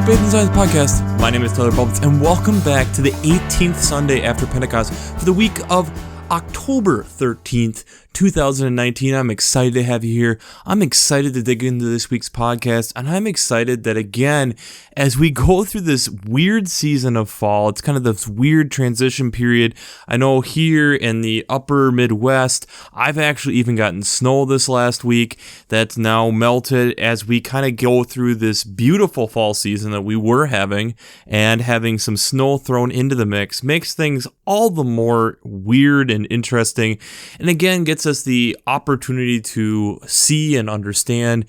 to Faith and Science Podcast. My name is Tyler Bublitz, and welcome back to the 18th Sunday after Pentecost for the week of October 13th, 2019. I'm excited to have you here. I'm excited to dig into this week's podcast, and I'm excited that, again, as we go through this weird season of fall, it's kind of this weird transition period. I know here in the upper Midwest, I've actually even gotten snow this last week that's now melted as we kind of go through this beautiful fall season that we were having, and having some snow thrown into the mix makes things all the more weird and interesting, and again gets us the opportunity to see and understand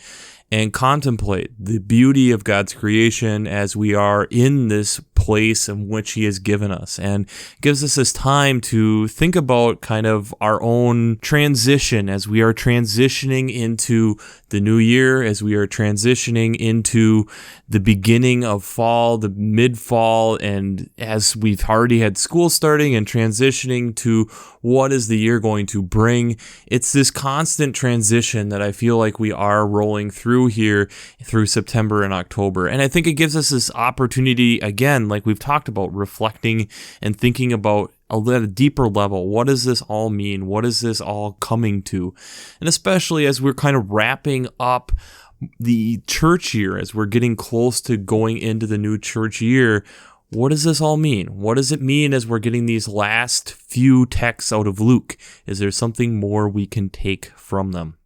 and contemplate the beauty of God's creation as we are in this place in which He has given us, and gives us this time to think about kind of our own transition as we are transitioning into the new year, as we are transitioning into the beginning of fall, the mid-fall, and as we've already had school starting and transitioning to what is the year going to bring. It's this constant transition that I feel like we are rolling through here through September and October. And I think it gives us this opportunity, again, like we've talked about, reflecting and thinking about a little deeper level. What does this all mean? What is this all coming to? And especially as we're kind of wrapping up the church year, as we're getting close to going into the new church year, what does this all mean? What does it mean as we're getting these last few texts out of Luke? Is there something more we can take from them?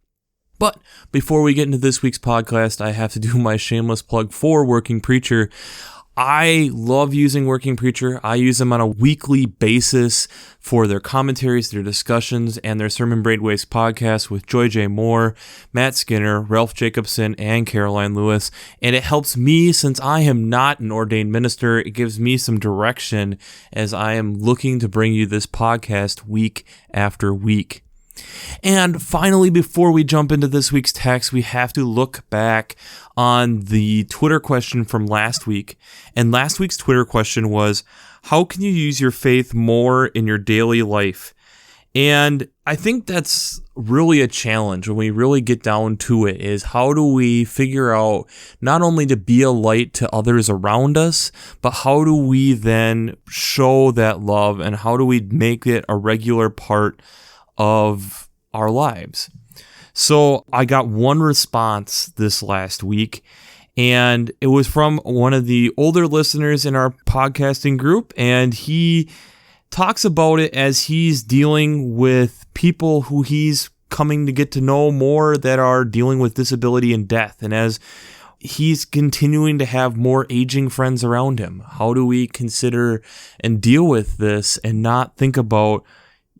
But before we get into this week's podcast, I have to do my shameless plug for Working Preacher. I love using Working Preacher. I use them on a weekly basis for their commentaries, their discussions, and their Sermon Brainwaves podcast with Joy J. Moore, Matt Skinner, Ralph Jacobson, and Caroline Lewis. And it helps me, since I am not an ordained minister. It gives me some direction as I am looking to bring you this podcast week after week. And finally, before we jump into this week's text, we have to look back on the Twitter question from last week. And last week's Twitter question was, how can you use your faith more in your daily life? And I think that's really a challenge when we really get down to it, is how do we figure out not only to be a light to others around us, but how do we then show that love, and how do we make it a regular part of our lives? So I got one response this last week, and it was from one of the older listeners in our podcasting group, and he talks about it as he's dealing with people who he's coming to get to know more that are dealing with disability and death, and as he's continuing to have more aging friends around him. How do we consider and deal with this and not think about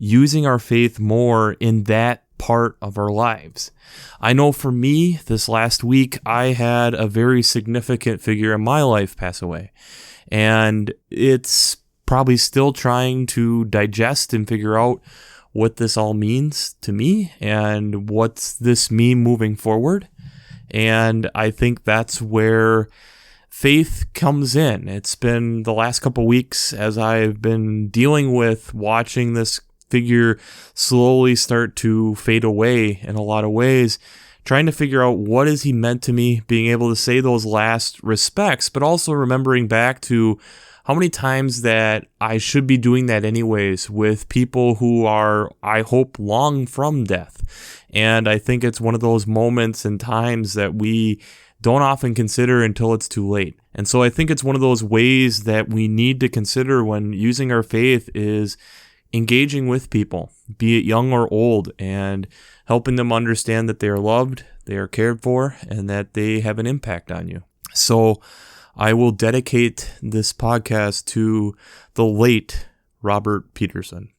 using our faith more in that part of our lives? I know for me, this last week, I had a very significant figure in my life pass away. And it's probably still trying to digest and figure out what this all means to me and what's this mean moving forward. And I think that's where faith comes in. It's been the last couple weeks as I've been dealing with watching this figure slowly start to fade away in a lot of ways, trying to figure out what is he meant to me, being able to say those last respects, but also remembering back to how many times that I should be doing that anyways with people who are, I hope, long from death. And I think it's one of those moments and times that we don't often consider until it's too late. And so I think it's one of those ways that we need to consider when using our faith is engaging with people, be it young or old, and helping them understand that they are loved, they are cared for, and that they have an impact on you. So I will dedicate this podcast to the late Robert Peterson.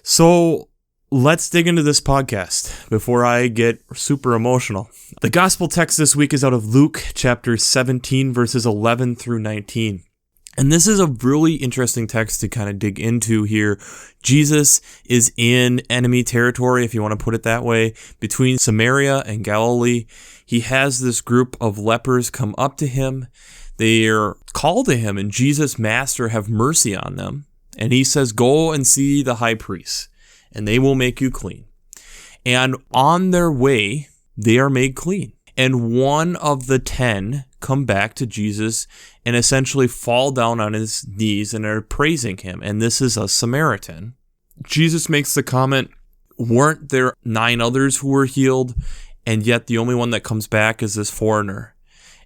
So let's dig into this podcast before I get super emotional. The gospel text this week is out of Luke chapter 17, verses 11 through 19. And this is a really interesting text to kind of dig into here. Jesus is in enemy territory, if you want to put it that way, between Samaria and Galilee. He has this group of lepers come up to him. They're called to him, and Jesus, Master, have mercy on them. And he says, go and see the high priest, and they will make you clean. And on their way, they are made clean. And one of the 10 come back to Jesus and essentially fall down on his knees and are praising him. And this is a Samaritan. Jesus makes the comment, weren't there 9 others who were healed? And yet the only one that comes back is this foreigner.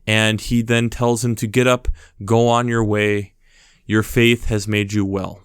And he then tells him to get up, go on your way. Your faith has made you well.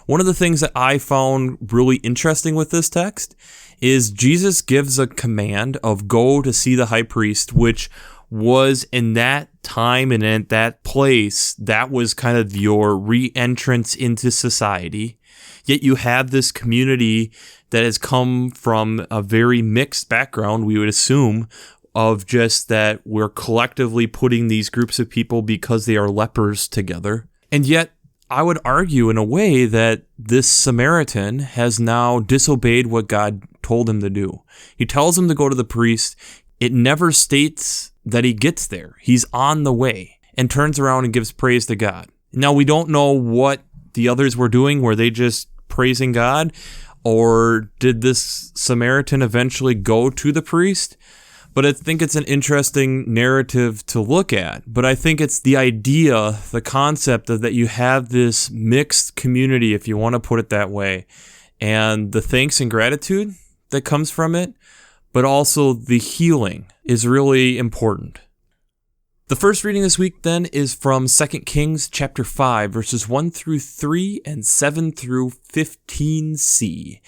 One of the things that I found really interesting with this text is Jesus gives a command of go to see the high priest, which was in that time and at that place, that was kind of your re-entrance into society. Yet you have this community that has come from a very mixed background, we would assume, of just that we're collectively putting these groups of people because they are lepers together. And yet, I would argue in a way that this Samaritan has now disobeyed what God told him to do. He tells him to go to the priest. It never states that he gets there. He's on the way and turns around and gives praise to God. Now, we don't know what the others were doing. Were they just praising God? Or did this Samaritan eventually go to the priest? But I think it's an interesting narrative to look at. But I think it's the idea, the concept of that you have this mixed community, if you want to put it that way, and the thanks and gratitude that comes from it, but also the healing is really important. The first reading this week then is from 2 Kings chapter 5, verses 1 through 3 and 7 through 15c.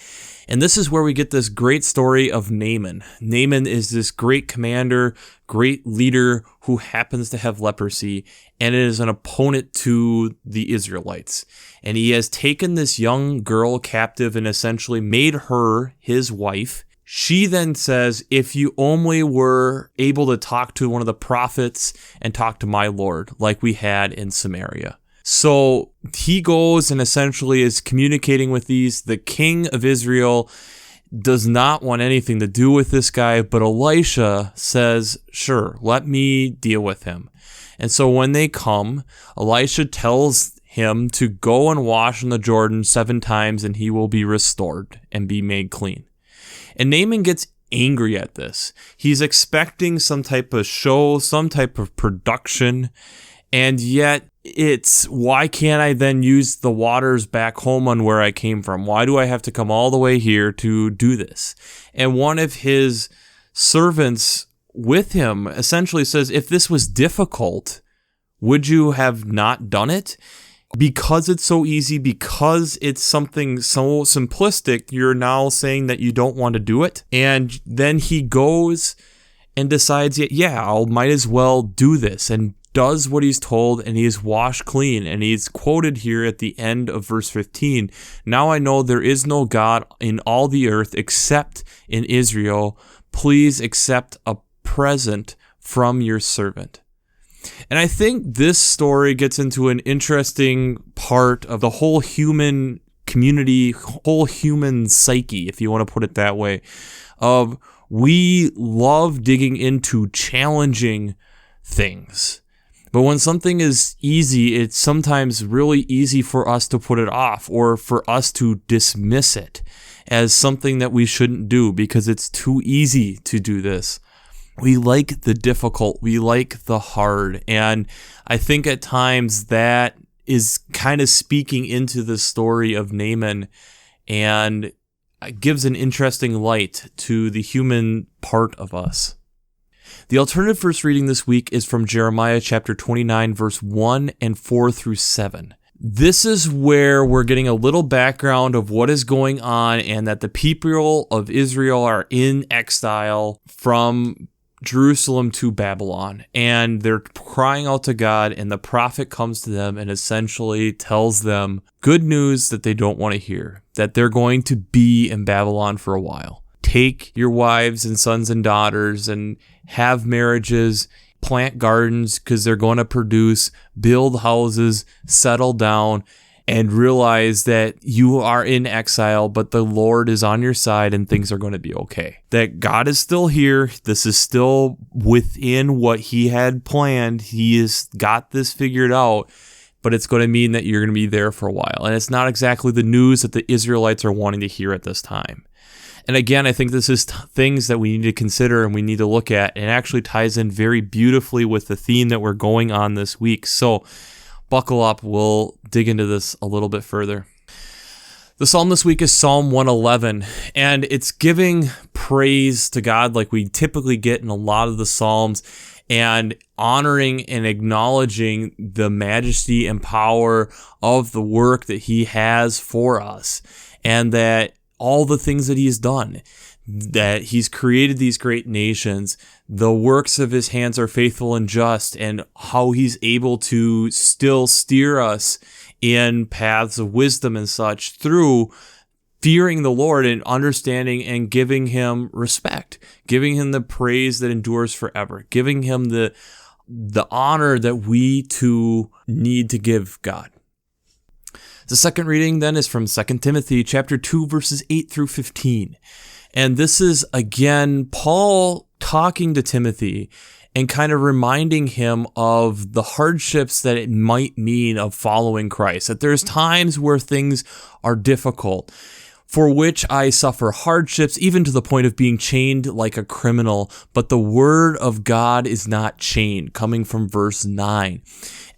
And this is where we get this great story of Naaman. Naaman is this great commander, great leader who happens to have leprosy, and is an opponent to the Israelites. And he has taken this young girl captive and essentially made her his wife. She then says, if you only were able to talk to one of the prophets and talk to my Lord, like we had in Samaria. So he goes and essentially is communicating with these. The king of Israel does not want anything to do with this guy, but Elisha says, sure, let me deal with him. And so when they come, Elisha tells him to go and wash in the Jordan 7 times and he will be restored and be made clean. And Naaman gets angry at this. He's expecting some type of show, some type of production, and yet it's, why can't I then use the waters back home on where I came from? Why do I have to come all the way here to do this? And one of his servants with him essentially says, if this was difficult, would you have not done it? Because it's so easy, because it's something so simplistic, you're now saying that you don't want to do it. And then he goes and decides, yeah, I might as well do this, and does what he's told, and he is washed clean. And he's quoted here at the end of verse 15. Now I know there is no God in all the earth except in Israel. Please accept a present from your servant. And I think this story gets into an interesting part of the whole human community, whole human psyche, if you want to put it that way, of we love digging into challenging things. But when something is easy, it's sometimes really easy for us to put it off or for us to dismiss it as something that we shouldn't do because it's too easy to do this. We like the difficult, we like the hard, and I think at times that is kind of speaking into the story of Naaman and gives an interesting light to the human part of us. The alternative first reading this week is from Jeremiah chapter 29, verse 1 and 4 through 7. This is where we're getting a little background of what is going on and that the people of Israel are in exile from Jerusalem to Babylon, and they're crying out to God, and the prophet comes to them and essentially tells them good news that they don't want to hear, that they're going to be in Babylon for a while. Take your wives and sons and daughters and have marriages, plant gardens because they're going to produce, build houses, settle down, and realize that you are in exile, but the Lord is on your side and things are going to be okay. That God is still here. This is still within what he had planned. He has got this figured out, but it's going to mean that you're going to be there for a while. And it's not exactly the news that the Israelites are wanting to hear at this time. And again, I think this is things that we need to consider and we need to look at, and it actually ties in very beautifully with the theme that we're going on this week. So buckle up, we'll dig into this a little bit further. The psalm this week is Psalm 111, and it's giving praise to God like we typically get in a lot of the psalms, and honoring and acknowledging the majesty and power of the work that he has for us, and that all the things that he's done, that he's created these great nations, the works of his hands are faithful and just, and how he's able to still steer us in paths of wisdom and such through fearing the Lord and understanding and giving him respect, giving him the praise that endures forever, giving him the honor that we too need to give God. The second reading then is from 2 Timothy chapter 2, verses 8 through 15. And this is, again, Paul talking to Timothy and kind of reminding him of the hardships that it might mean of following Christ. That there's times where things are difficult, for which I suffer hardships, even to the point of being chained like a criminal. But the word of God is not chained, coming from verse 9.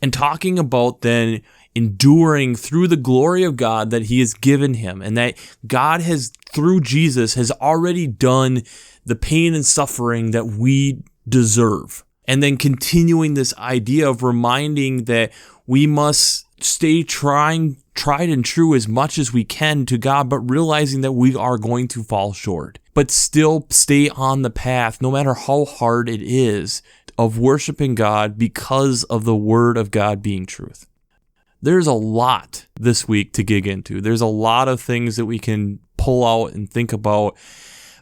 And talking about then enduring through the glory of God that he has given him, and that God has, through Jesus, has already done the pain and suffering that we deserve. And then continuing this idea of reminding that we must stay tried and true as much as we can to God, but realizing that we are going to fall short, but still stay on the path, no matter how hard it is, of worshiping God because of the word of God being truth. There's a lot this week to dig into. There's a lot of things that we can pull out and think about.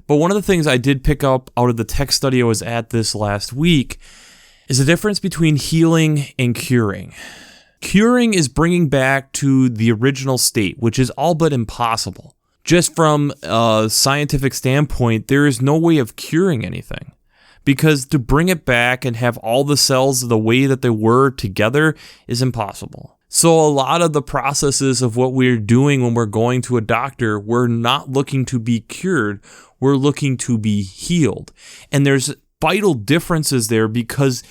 But one of the things I did pick up out of the text study I was at this last week is the difference between healing and curing. Curing is bringing back to the original state, which is all but impossible. Just from a scientific standpoint, there is no way of curing anything, because to bring it back and have all the cells the way that they were together is impossible. So a lot of the processes of what we're doing when we're going to a doctor, we're not looking to be cured, we're looking to be healed. And there's vital differences there, because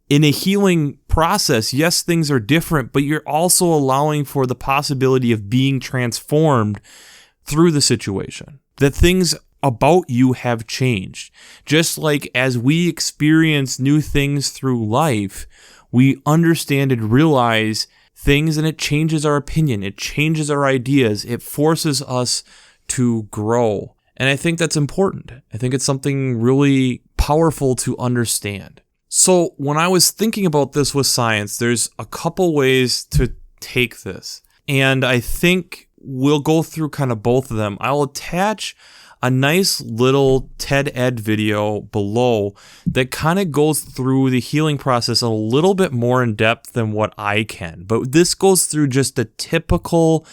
in a healing process, yes, things are different, but you're also allowing for the possibility of being transformed through the situation. That things about you have changed. Just like as we experience new things through life, we understand and realize things, and it changes our opinion, it changes our ideas, it forces us to grow. And I think that's important. I think it's something really powerful to understand. So when I was thinking about this with science, there's a couple ways to take this. And I think we'll go through kind of both of them. I'll attach a nice little TED Ed video below that kind of goes through the healing process a little bit more in depth than what I can. But this goes through just the typical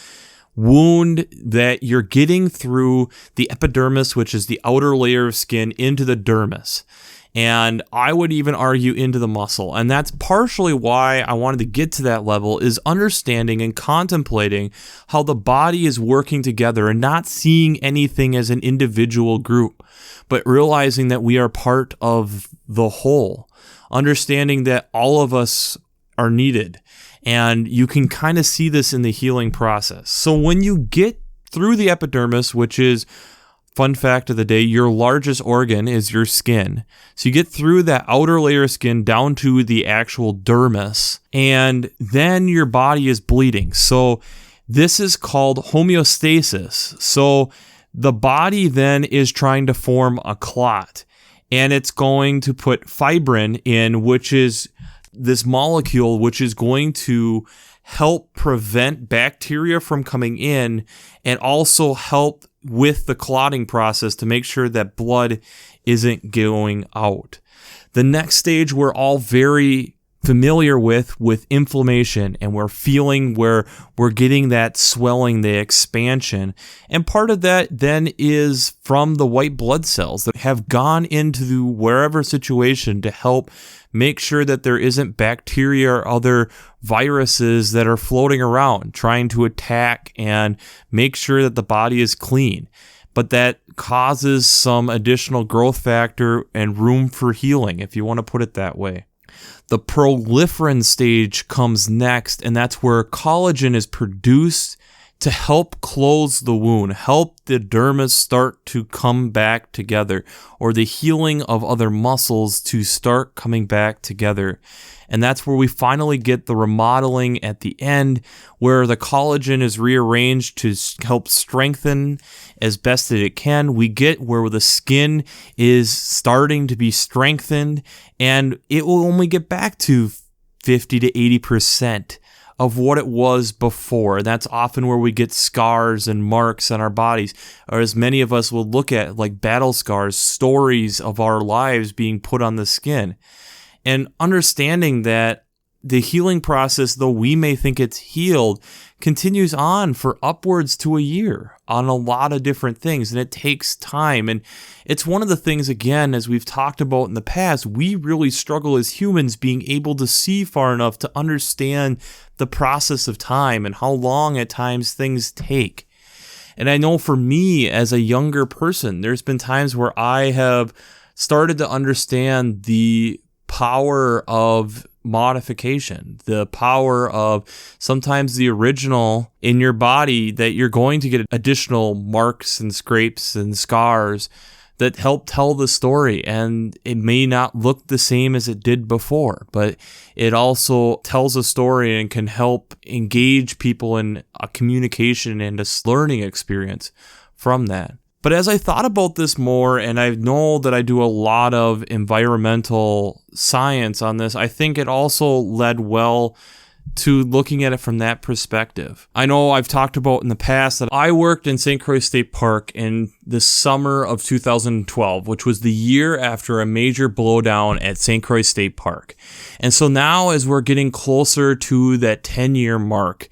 wound that you're getting through the epidermis, which is the outer layer of skin, into the dermis. And I would even argue into the muscle. And that's partially why I wanted to get to that level, is understanding and contemplating how the body is working together and not seeing anything as an individual group, but realizing that we are part of the whole, understanding that all of us are needed. And you can kind of see this in the healing process. So when you get through the epidermis, which is, fun fact of the day, your largest organ is your skin. So you get through that outer layer of skin down to the actual dermis, and then your body is bleeding. So this is called homeostasis. So the body then is trying to form a clot, and it's going to put fibrin in, which is this molecule which is going to help prevent bacteria from coming in, and also help with the clotting process to make sure that blood isn't going out. The next stage we're all very familiar with inflammation, and we're feeling where we're getting that swelling, the expansion. And part of that then is from the white blood cells that have gone into wherever situation to help make sure that there isn't bacteria or other viruses that are floating around trying to attack and make sure that the body is clean. but that causes some additional growth factor and room for healing, if you want to put it that way. The proliferin stage comes next, and that's where collagen is produced to help close the wound, help the dermis start to come back together, or the healing of other muscles to start coming back together. And that's where we finally get the remodeling at the end, where the collagen is rearranged to help strengthen as best that it can. We get where the skin is starting to be strengthened, and it will only get back to 50 to 80% of what it was before. That's often where we get scars and marks on our bodies, or as many of us will look at like battle scars, stories of our lives being put on the skin. And understanding that the healing process, though we may think it's healed, continues on for upwards to a year on a lot of different things, and it takes time. And it's one of the things, again, as we've talked about in the past, we really struggle as humans being able to see far enough to understand the process of time and how long at times things take. And I know for me as a younger person, there's been times where I have started to understand the power of modification, the power of sometimes the original in your body, that you're going to get additional marks and scrapes and scars that help tell the story. And it may not look the same as it did before, but it also tells a story and can help engage people in a communication and a learning experience from that. But as I thought about this more, and I know that I do a lot of environmental science on this, I think it also led well to looking at it from that perspective. I know I've talked about in the past that I worked in St. Croix State Park in the summer of 2012, which was the year after a major blowdown at St. Croix State Park. And so now as we're getting closer to that 10-year mark,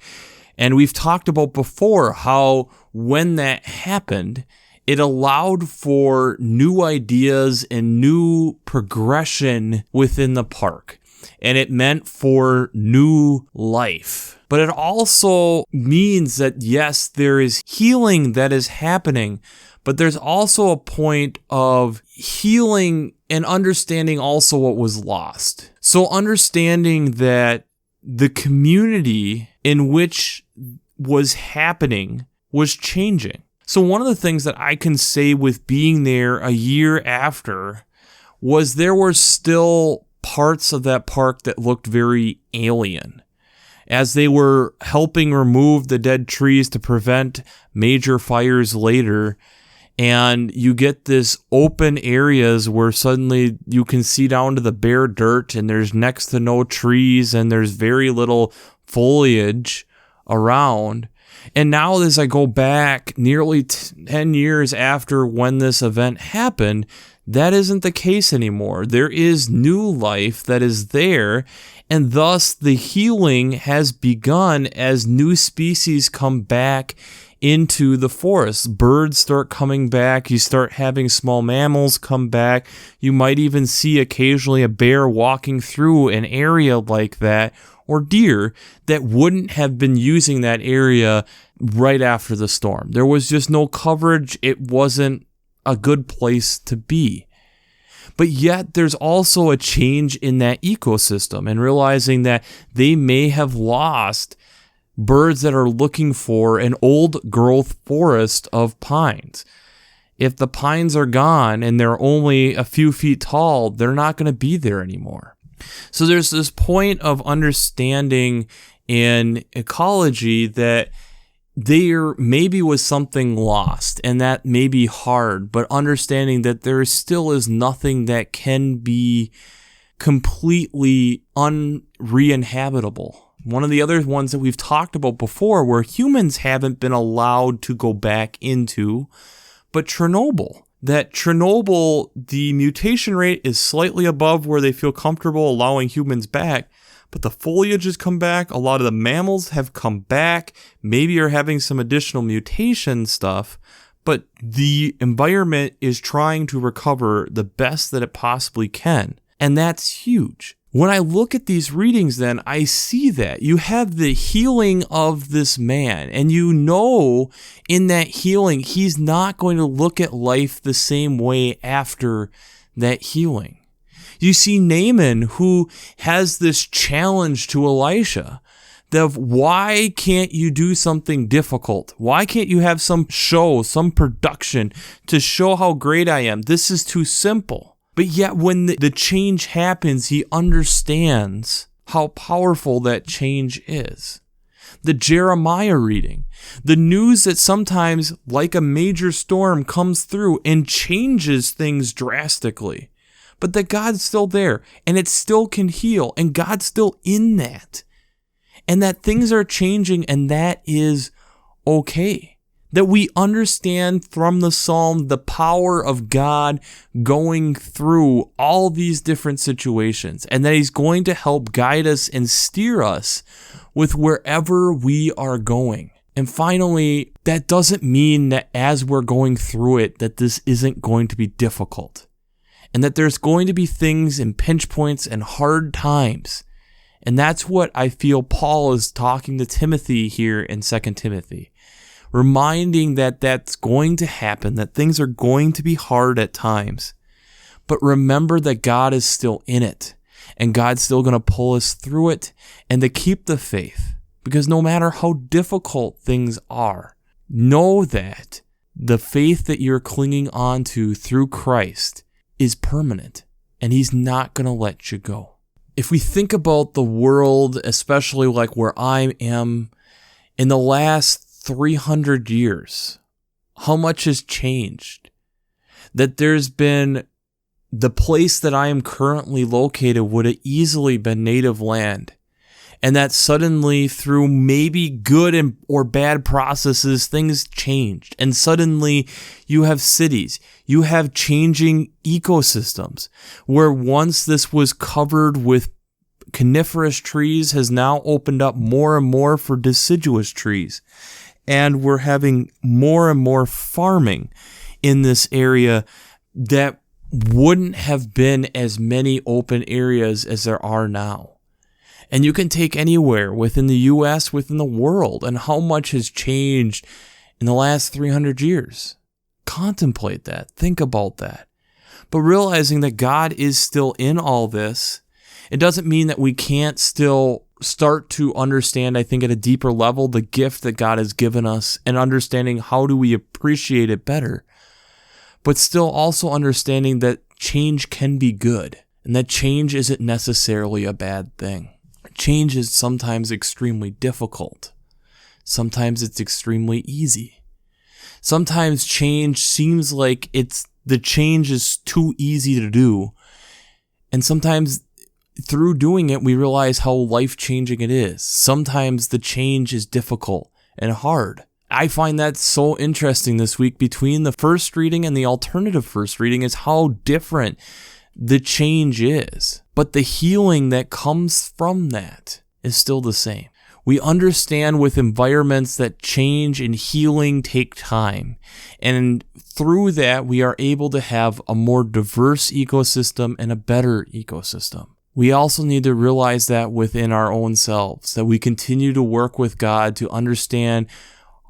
and we've talked about before how when that happened, it allowed for new ideas and new progression within the park. And it meant for new life. But it also means that, yes, there is healing that is happening, but there's also a point of healing and understanding also what was lost. So understanding that the community in which was happening was changing. So one of the things that I can say with being there a year after was there were still parts of that park that looked very alien as they were helping remove the dead trees to prevent major fires later. And you get this open areas where suddenly you can see down to the bare dirt, and there's next to no trees, and there's very little foliage around. And now as I go back nearly 10 years after when this event happened, that isn't the case anymore. There is new life that is there, and thus the healing has begun as new species come back into the forest. Birds start coming back. You start having small mammals come back. You might even see occasionally a bear walking through an area like that, or deer that wouldn't have been using that area right after the storm. There was just no coverage. It wasn't a good place to be. But yet there's also a change in that ecosystem, and realizing that they may have lost birds that are looking for an old growth forest of pines. If the pines are gone and they're only a few feet tall, they're not going to be there anymore. So there's this point of understanding in ecology that there maybe was something lost, and that may be hard, but understanding that there still is nothing that can be completely re-inhabitable. One of the other ones that we've talked about before where humans haven't been allowed to go back into, but Chernobyl. That Chernobyl, the mutation rate is slightly above where they feel comfortable allowing humans back, but the foliage has come back. A lot of the mammals have come back, maybe are having some additional mutation stuff, but the environment is trying to recover the best that it possibly can. And that's huge. When I look at these readings, then I see that you have the healing of this man, and you know in that healing, he's not going to look at life the same way after that healing. You see Naaman, who has this challenge to Elisha of why can't you do something difficult? Why can't you have some show, some production to show how great I am? This is too simple. But yet when the change happens, he understands how powerful that change is. The Jeremiah reading, the news that sometimes, like a major storm, comes through and changes things drastically. But that God's still there, and it still can heal, and God's still in that. And that things are changing, and that is okay. That we understand from the Psalm the power of God going through all these different situations, and that He's going to help guide us and steer us with wherever we are going. And finally, that doesn't mean that as we're going through it, that this isn't going to be difficult, and that there's going to be things and pinch points and hard times. And that's what I feel Paul is talking to Timothy here in 2 Timothy. Reminding that that's going to happen, that things are going to be hard at times. But remember that God is still in it, and God's still going to pull us through it, and to keep the faith. Because no matter how difficult things are, know that the faith that you're clinging on to through Christ is permanent, and He's not going to let you go. If we think about the world, especially like where I am, in the last 300 years, how much has changed? That there's been the place that I am currently located would have easily been native land. And that suddenly through maybe good or bad processes, things changed. And suddenly you have cities, you have changing ecosystems where once this was covered with coniferous trees has now opened up more and more for deciduous trees. And we're having more and more farming in this area that wouldn't have been as many open areas as there are now. And you can take anywhere within the U.S., within the world, and how much has changed in the last 300 years. Contemplate that. Think about that. But realizing that God is still in all this, it doesn't mean that we can't still start to understand, I think, at a deeper level, the gift that God has given us and understanding how do we appreciate it better. But still also understanding that change can be good and that change isn't necessarily a bad thing. Change is sometimes extremely difficult. Sometimes it's extremely easy. Sometimes change seems like the change is too easy to do. And sometimes through doing it, we realize how life-changing it is. Sometimes the change is difficult and hard. I find that so interesting this week between the first reading and the alternative first reading is how different the change is. But the healing that comes from that is still the same. We understand with environments that change and healing take time. And through that, we are able to have a more diverse ecosystem and a better ecosystem. We also need to realize that within our own selves, that we continue to work with God to understand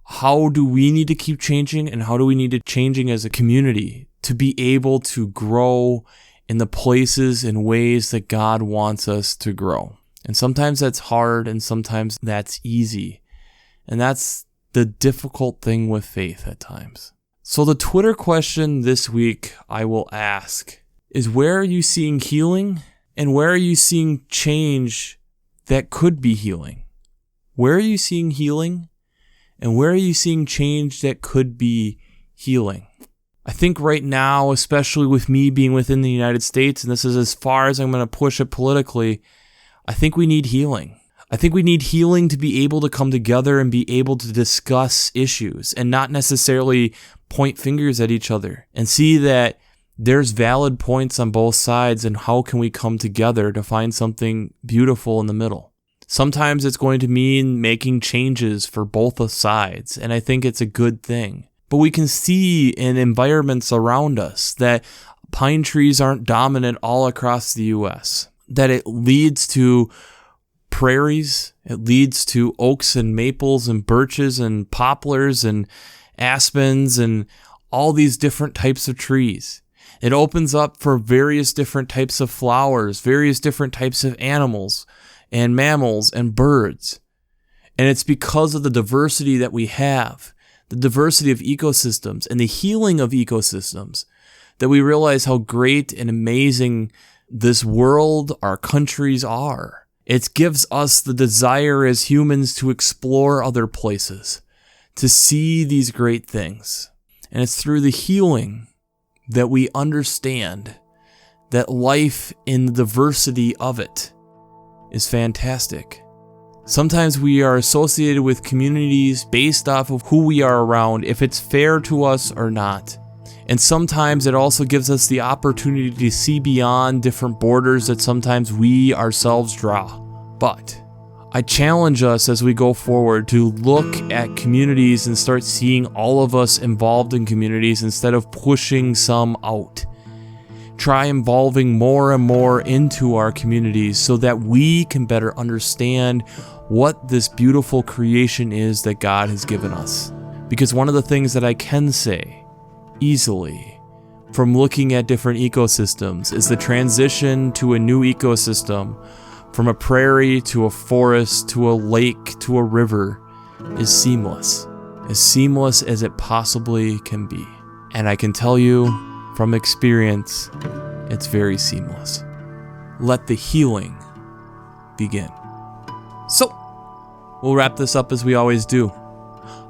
how do we need to keep changing and how do we need to changing as a community to be able to grow in the places and ways that God wants us to grow. And sometimes that's hard and sometimes that's easy. And that's the difficult thing with faith at times. So the Twitter question this week I will ask is, where are you seeing healing? And where are you seeing change that could be healing? Where are you seeing healing? And where are you seeing change that could be healing? I think right now, especially with me being within the United States, and this is as far as I'm going to push it politically, I think we need healing. I think we need healing to be able to come together and be able to discuss issues and not necessarily point fingers at each other and see that there's valid points on both sides, and how can we come together to find something beautiful in the middle? Sometimes it's going to mean making changes for both sides, and I think it's a good thing. But we can see in environments around us that pine trees aren't dominant all across the U.S. that it leads to prairies, it leads to oaks and maples and birches and poplars and aspens and all these different types of trees. It opens up for various different types of flowers, various different types of animals and mammals and birds. And it's because of the diversity that we have, the diversity of ecosystems and the healing of ecosystems, that we realize how great and amazing this world, our countries are. It gives us the desire as humans to explore other places, to see these great things. And it's through the healing that we understand that life in the diversity of it is fantastic. Sometimes we are associated with communities based off of who we are around, if it's fair to us or not. And sometimes it also gives us the opportunity to see beyond different borders that sometimes we ourselves draw. But I challenge us as we go forward to look at communities and start seeing all of us involved in communities instead of pushing some out. Try involving more and more into our communities so that we can better understand what this beautiful creation is that God has given us. Because one of the things that I can say easily from looking at different ecosystems is the transition to a new ecosystem, from a prairie to a forest to a lake to a river, is seamless as it possibly can be. And I can tell you from experience, it's very seamless. Let the healing begin. So, we'll wrap this up as we always do.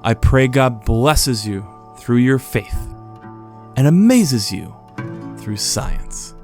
I pray God blesses you through your faith and amazes you through science.